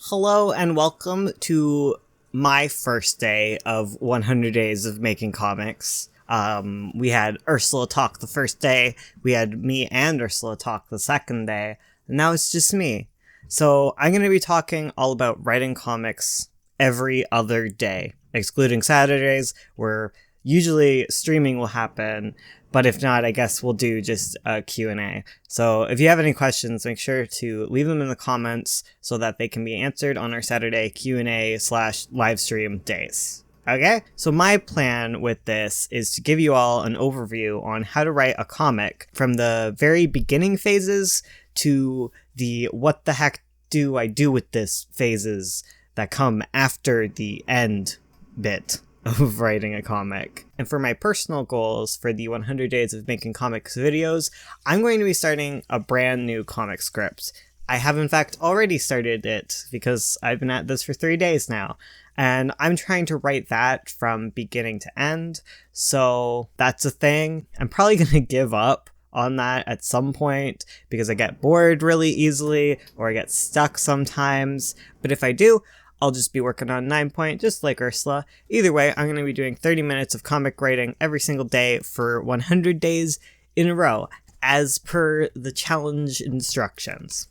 Hello and welcome to my first day of 100 Days of Making Comics. We had Ursula talk the first day, we had me and Ursula talk the second day, and now it's just me. So I'm going to be talking all about writing comics every other day, excluding Saturdays, where usually streaming will happen, but if not, I guess we'll do just a Q&A. So if you have any questions, make sure to leave them in the comments so that they can be answered on our Saturday Q&A/livestream days. Okay? So my plan with this is to give you all an overview on how to write a comic from the very beginning phases to the what the heck do I do with this phases that come after the end bit of writing a comic. And for my personal goals for the 100 Days of Making Comics videos, I'm going to be starting a brand new comic script. I have in fact already started it because I've been at this for 3 days now, and I'm trying to write that from beginning to end, so that's a thing. I'm probably going to give up on that at some point because I get bored really easily or I get stuck sometimes, but if I do, I'll just be working on 9 point, just like Ursula. Either way, I'm going to be doing 30 minutes of comic writing every single day for 100 days in a row, as per the challenge instructions.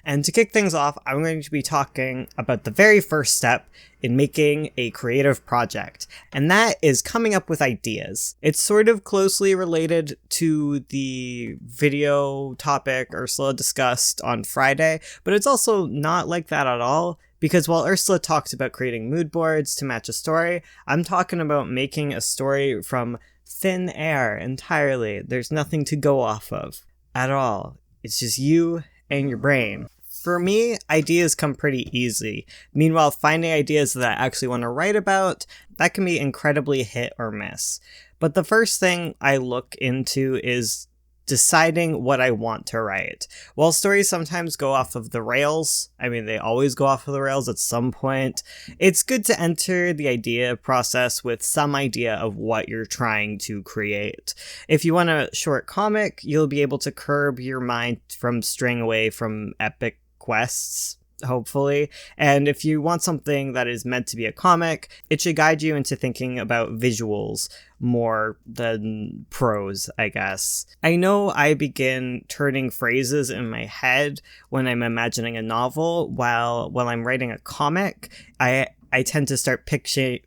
And to kick things off, I'm going to be talking about the very first step in making a creative project, and that is coming up with ideas. It's sort of closely related to the video topic Ursula discussed on Friday, but it's also not like that at all. Because while Ursula talked about creating mood boards to match a story, I'm talking about making a story from thin air entirely. There's nothing to go off of at all. It's just you and your brain. For me, ideas come pretty easy. Meanwhile, finding ideas that I actually want to write about, that can be incredibly hit or miss. But the first thing I look into is deciding what I want to write. While stories sometimes go off of the rails, I mean, they always go off of the rails at some point, it's good to enter the idea process with some idea of what you're trying to create. If you want a short comic, you'll be able to curb your mind from straying away from epic quests, hopefully. And if you want something that is meant to be a comic, it should guide you into thinking about visuals more than prose, I guess. I know I begin turning phrases in my head when I'm imagining a novel, while I'm writing a comic, I tend to start picturing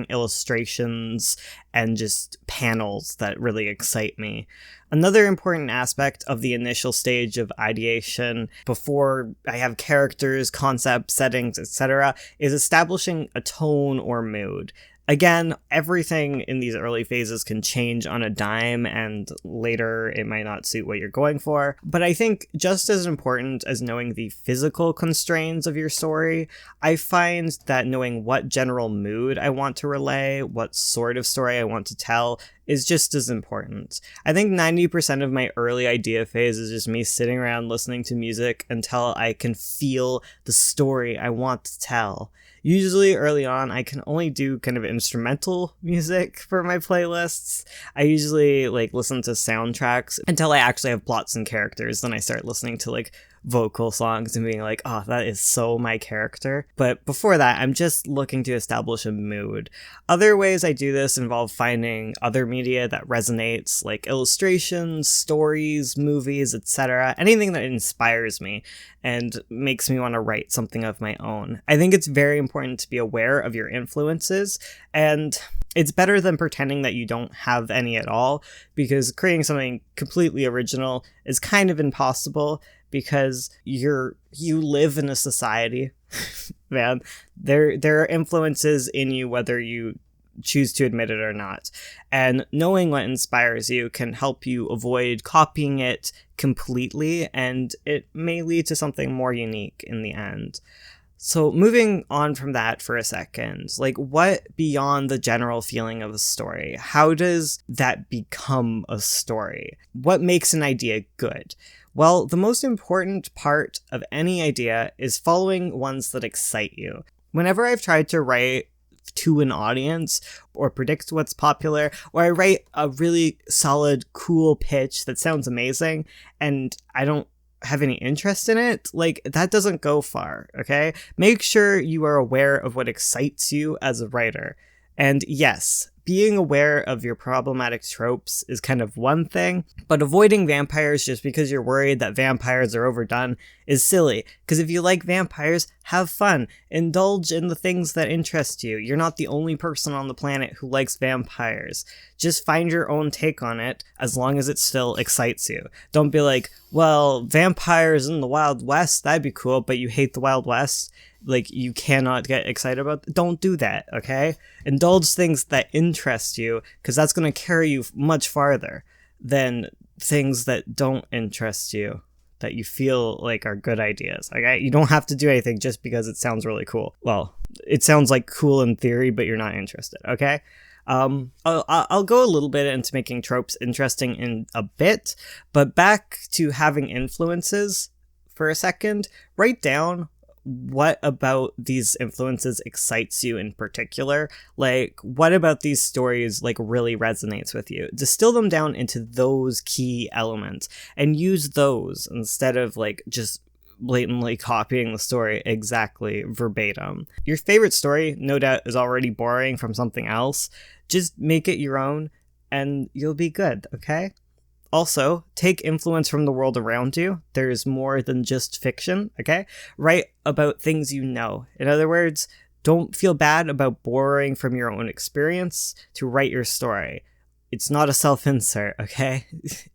illustrations and just panels that really excite me. Another important aspect of the initial stage of ideation, before I have characters, concepts, settings, etc., is establishing a tone or mood. Again, everything in these early phases can change on a dime, and later it might not suit what you're going for. But I think just as important as knowing the physical constraints of your story, I find that knowing what general mood I want to relay, what sort of story I want to tell, is just as important. I think 90% of my early idea phase is just me sitting around listening to music until I can feel the story I want to tell. Usually early on, I can only do kind of instrumental music for my playlists. I usually listen to soundtracks until I actually have plots and characters. Then I start listening to vocal songs and being like, oh, that is so my character. But before that, I'm just looking to establish a mood. Other ways I do this involve finding other media that resonates, like illustrations, stories, movies, etc. Anything that inspires me and makes me want to write something of my own. I think it's very important to be aware of your influences, and it's better than pretending that you don't have any at all, because creating something completely original is kind of impossible, because you live in a society, man. There are influences in you whether you choose to admit it or not. And knowing what inspires you can help you avoid copying it completely, and it may lead to something more unique in the end. So moving on from that for a second, what beyond the general feeling of a story? How does that become a story? What makes an idea good? Well, the most important part of any idea is following ones that excite you. Whenever I've tried to write to an audience or predict what's popular, or I write a really solid, cool pitch that sounds amazing, and I don't have any interest in it, like, that doesn't go far, okay? Make sure you are aware of what excites you as a writer. And yes, being aware of your problematic tropes is kind of one thing, but avoiding vampires just because you're worried that vampires are overdone is silly. Because if you like vampires, have fun. Indulge in the things that interest you. You're not the only person on the planet who likes vampires. Just find your own take on it, as long as it still excites you. Don't be like, well, vampires in the Wild West, that'd be cool, but you hate the Wild West. Like, you cannot get excited about don't do that, okay? Indulge things that interest you, because that's going to carry you much farther than things that don't interest you, that you feel like are good ideas, okay? You don't have to do anything just because it sounds really cool. Well, it sounds like cool in theory, but you're not interested, okay? I'll go a little bit into making tropes interesting in a bit, but back to having influences for a second. Write down what about these influences excites you in particular. Like, what about these stories like really resonates with you? Distill them down into those key elements and use those instead of like just blatantly copying the story exactly verbatim. Your favorite story, no doubt, is already borrowing from something else. Just make it your own and you'll be good, okay? Also, take influence from the world around you. There's more than just fiction, okay? Write about things you know. In other words, don't feel bad about borrowing from your own experience to write your story. It's not a self-insert, okay?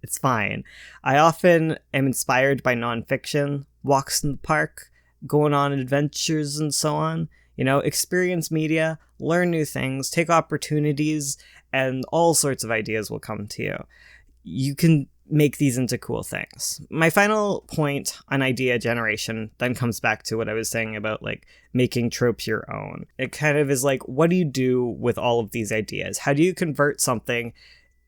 It's fine. I often am inspired by nonfiction, walks in the park, going on adventures and so on. You know, experience media, learn new things, take opportunities, and all sorts of ideas will come to you. You can make these into cool things. My final point on idea generation then comes back to what I was saying about like making tropes your own. It kind of is like, what do you do with all of these ideas? How do you convert something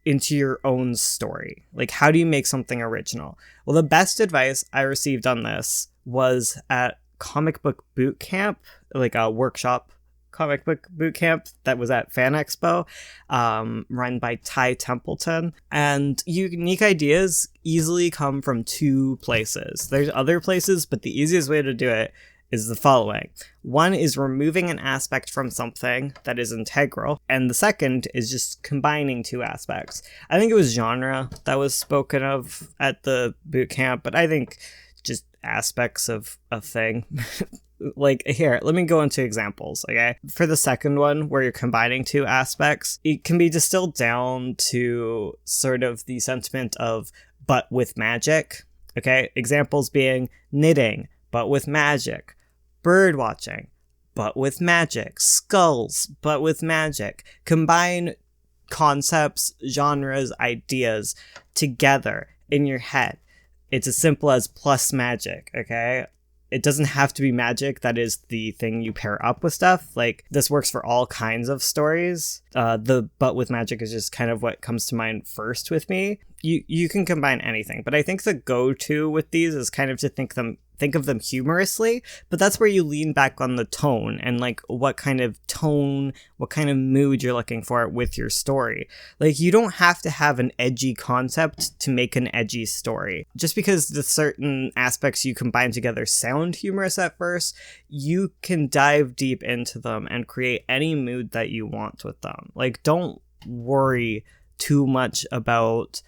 into your own story? Like, how do you make something original? Well, the best advice I received on this was at comic book boot camp, like a workshop comic book boot camp that was at Fan Expo, run by Ty Templeton. And unique ideas easily come from two places. There's other places, but the easiest way to do it is the following. One is removing an aspect from something that is integral, and the second is just combining two aspects. I think it was genre that was spoken of at the boot camp, but I think just aspects of a thing. Like, here, let me go into examples, okay? For the second one, where you're combining two aspects, it can be distilled down to sort of the sentiment of, but with magic, okay? Examples being knitting, but with magic, bird watching, but with magic, skulls, but with magic. Combine concepts, genres, ideas together in your head. It's as simple as plus magic, okay? It doesn't have to be magic that is the thing you pair up with stuff. Like, this works for all kinds of stories. The but with magic is just kind of what comes to mind first with me. You can combine anything, but I think the go-to with these is kind of to think of them humorously, but that's where you lean back on the tone and like what kind of tone, what kind of mood you're looking for with your story. Like, you don't have to have an edgy concept to make an edgy story. Just because the certain aspects you combine together sound humorous at first, you can dive deep into them and create any mood that you want with them. Like, don't worry too much about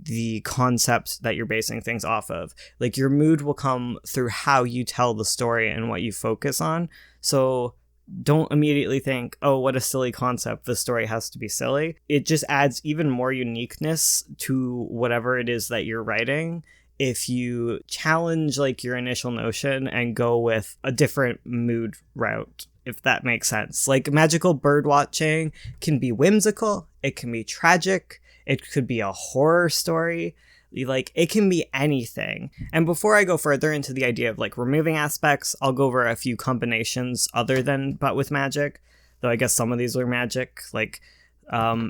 the concept that you're basing things off of. Like, your mood will come through how you tell the story and what you focus on. So don't immediately think, oh, what a silly concept, the story has to be silly. It just adds even more uniqueness to whatever it is that you're writing if you challenge like your initial notion and go with a different mood route, if that makes sense. Like, magical bird watching can be whimsical, it can be tragic, it could be a horror story, like, it can be anything. And before I go further into the idea of like removing aspects, I'll go over a few combinations other than but with magic, though I guess some of these are magic, like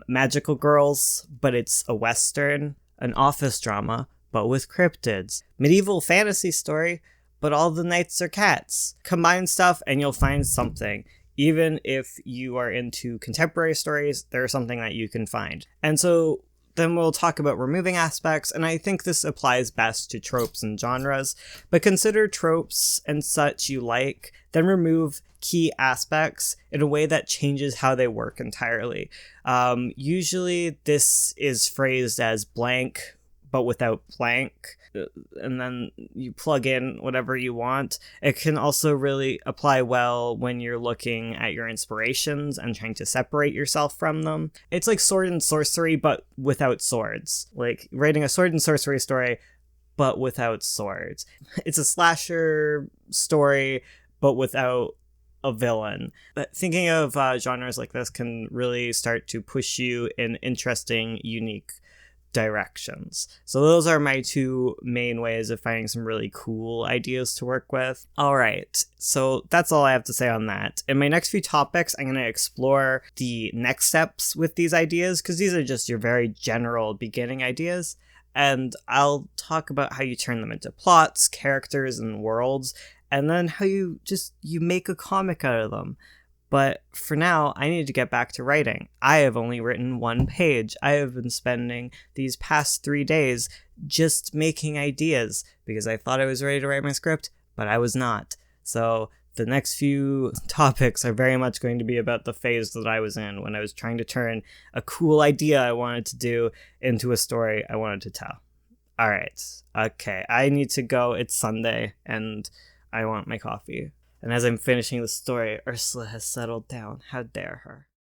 Magical Girls, but it's a Western, an office drama, but with cryptids, medieval fantasy story, but all the knights are cats. Combine stuff and you'll find something. Even if you are into contemporary stories, there's something that you can find. And so Then we'll talk about removing aspects, and I think this applies best to tropes and genres, but consider tropes and such you like, then remove key aspects in a way that changes how they work entirely. Usually this is phrased as blank, but without blank, and then you plug in whatever you want. It can also really apply well when you're looking at your inspirations and trying to separate yourself from them. It's like sword and sorcery, but without swords. Like writing a sword and sorcery story, but without swords. It's a slasher story, but without a villain. But thinking of genres like this can really start to push you in interesting, unique directions. So those are my two main ways of finding some really cool ideas to work with. All right, so that's all I have to say on that. In my next few topics, I'm going to explore the next steps with these ideas, because these are just your very general beginning ideas. And I'll talk about how you turn them into plots, characters, and worlds, and then how you make a comic out of them. But for now, I need to get back to writing. I have only written 1 page. I have been spending these past 3 days just making ideas because I thought I was ready to write my script, but I was not. So the next few topics are very much going to be about the phase that I was in when I was trying to turn a cool idea I wanted to do into a story I wanted to tell. All right. Okay. I need to go. It's Sunday and I want my coffee. And as I'm finishing the story, Ursula has settled down. How dare her?